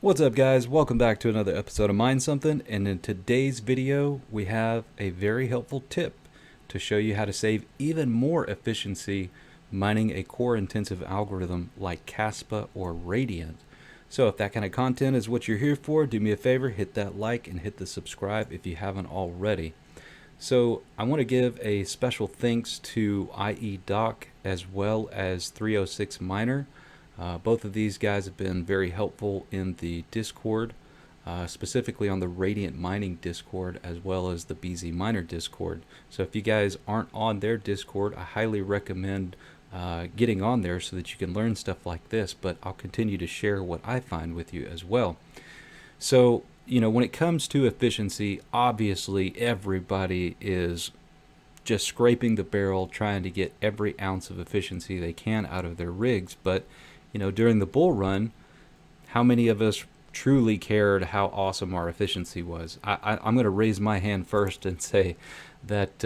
What's up, guys? Welcome back to another episode of Mind Something, and in today's video we have a very helpful tip to show you how to save even more efficiency mining a core intensive algorithm like Kaspa or Radiant. So if that kind of content is what you're here for, do me a favor, hit that like and hit the subscribe if you haven't already. So I want to give a special thanks to IE Doc as well as 306 Miner. Both of these guys have been very helpful in the Discord, specifically on the Radiant Mining Discord as well as the BZ Miner Discord. So if you guys aren't on their Discord, I highly recommend getting on there so that you can learn stuff like this, but I'll continue to share what I find with you as well. So, when it comes to efficiency, obviously everybody is just scraping the barrel trying to get every ounce of efficiency they can out of their rigs, but during the bull run, how many of us truly cared how awesome our efficiency was? I'm going to raise my hand first and say that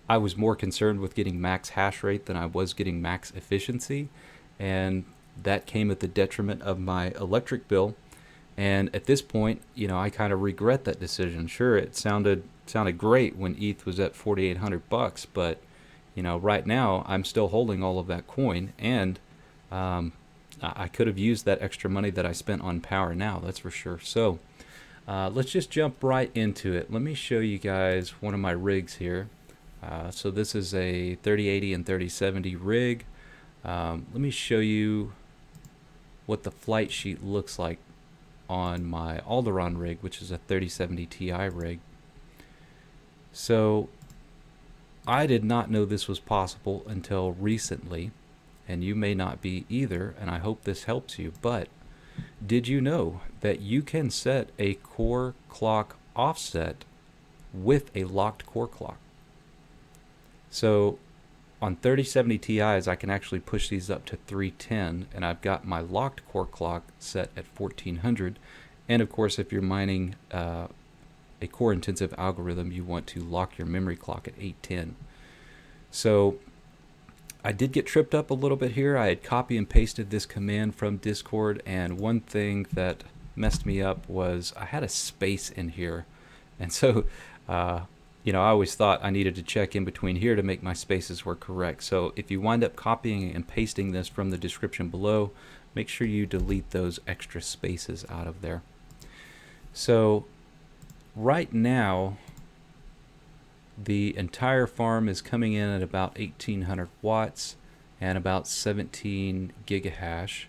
I was more concerned with getting max hash rate than I was getting max efficiency, and that came at the detriment of my electric bill. And at this point, I kind of regret that decision. Sure, it sounded great when ETH was at 4,800 bucks, but right now I'm still holding all of that coin, and I could have used that extra money that I spent on power now, that's for sure. So let's just jump right into it. Let me show you guys one of my rigs here. So this is a 3080 and 3070 rig. Let me show you what the flight sheet looks like on my Alderon rig, which is a 3070 Ti rig. So I did not know this was possible until recently, and you may not be either, and I hope this helps you. But did you know that you can set a core clock offset with a locked core clock? So on 3070 Ti's, I can actually push these up to 310, and I've got my locked core clock set at 1400. And of course, if you're mining a core intensive algorithm, you want to lock your memory clock at 810. So I did get tripped up a little bit here. I had copy and pasted this command from Discord, and one thing that messed me up was I had a space in here. And so I always thought I needed to check in between here to make my spaces work correct. So if you wind up copying and pasting this from the description below, make sure you delete those extra spaces out of there. So right now, the entire farm is coming in at about 1800 watts and about 17 gigahash.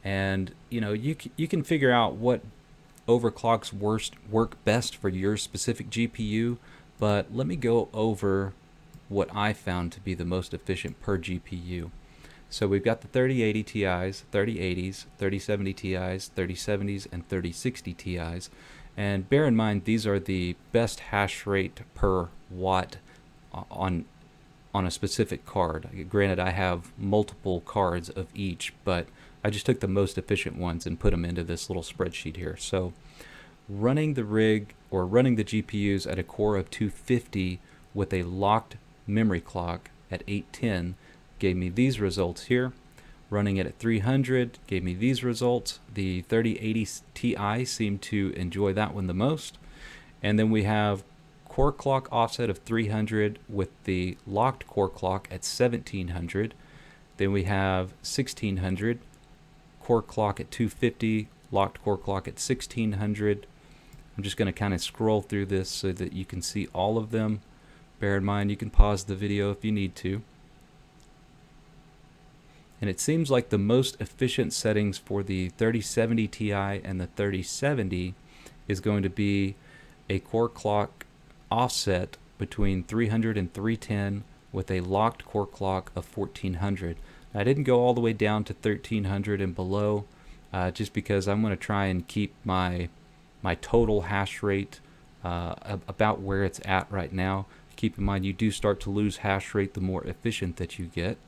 And you can figure out what overclocks work best for your specific GPU. But let me go over what I found to be the most efficient per GPU. So we've got the 3080 Ti's, 3080s, 3070 Ti's, 3070s, and 3060 Ti's. And bear in mind, these are the best hash rate per watt on a specific card. Granted, I have multiple cards of each, but I just took the most efficient ones and put them into this little spreadsheet here. So running the rig or running the GPUs at a core of 250 with a locked memory clock at 810 gave me these results here. Running it at 300 gave me these results. The 3080 Ti seemed to enjoy that one the most. And then we have core clock offset of 300 with the locked core clock at 1700. Then we have 1600, core clock at 250, locked core clock at 1600. I'm just going to kind of scroll through this so that you can see all of them. Bear in mind, you can pause the video if you need to. And it seems like the most efficient settings for the 3070 Ti and the 3070 is going to be a core clock offset between 300 and 310 with a locked core clock of 1400. I didn't go all the way down to 1300 and below, just because I'm going to try and keep my total hash rate about where it's at right now. Keep in mind, you do start to lose hash rate the more efficient that you get.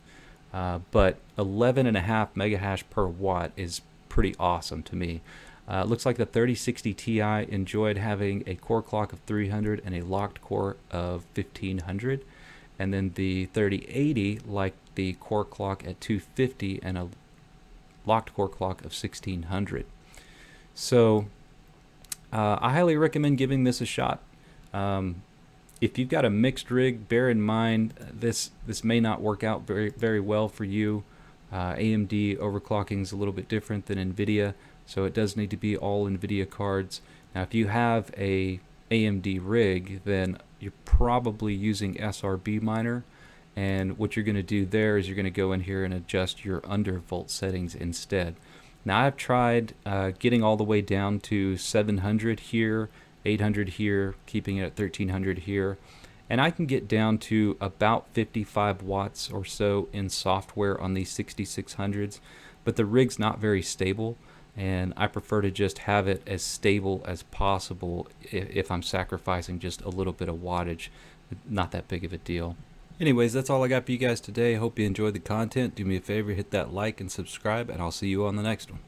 But 11.5 megahash per watt is pretty awesome to me. It looks like the 3060 Ti enjoyed having a core clock of 300 and a locked core of 1500. And then the 3080 liked the core clock at 250 and a locked core clock of 1600. So I highly recommend giving this a shot. If you've got a mixed rig, bear in mind this may not work out very well for you. AMD overclocking is a little bit different than NVIDIA, so it does need to be all NVIDIA cards. Now, if you have a AMD rig, then you're probably using SRB miner, and what you're going to do there is you're going to go in here and adjust your undervolt settings instead. Now, I've tried getting all the way down to 700 here, 800 here, keeping it at 1300 here, and I can get down to about 55 watts or so in software on these 6600s, but the rig's not very stable, and I prefer to just have it as stable as possible if I'm sacrificing just a little bit of wattage. Not that big of a deal. Anyways, that's all I got for you guys today. Hope you enjoyed the content. Do me a favor, hit that like and subscribe, and I'll see you on the next one.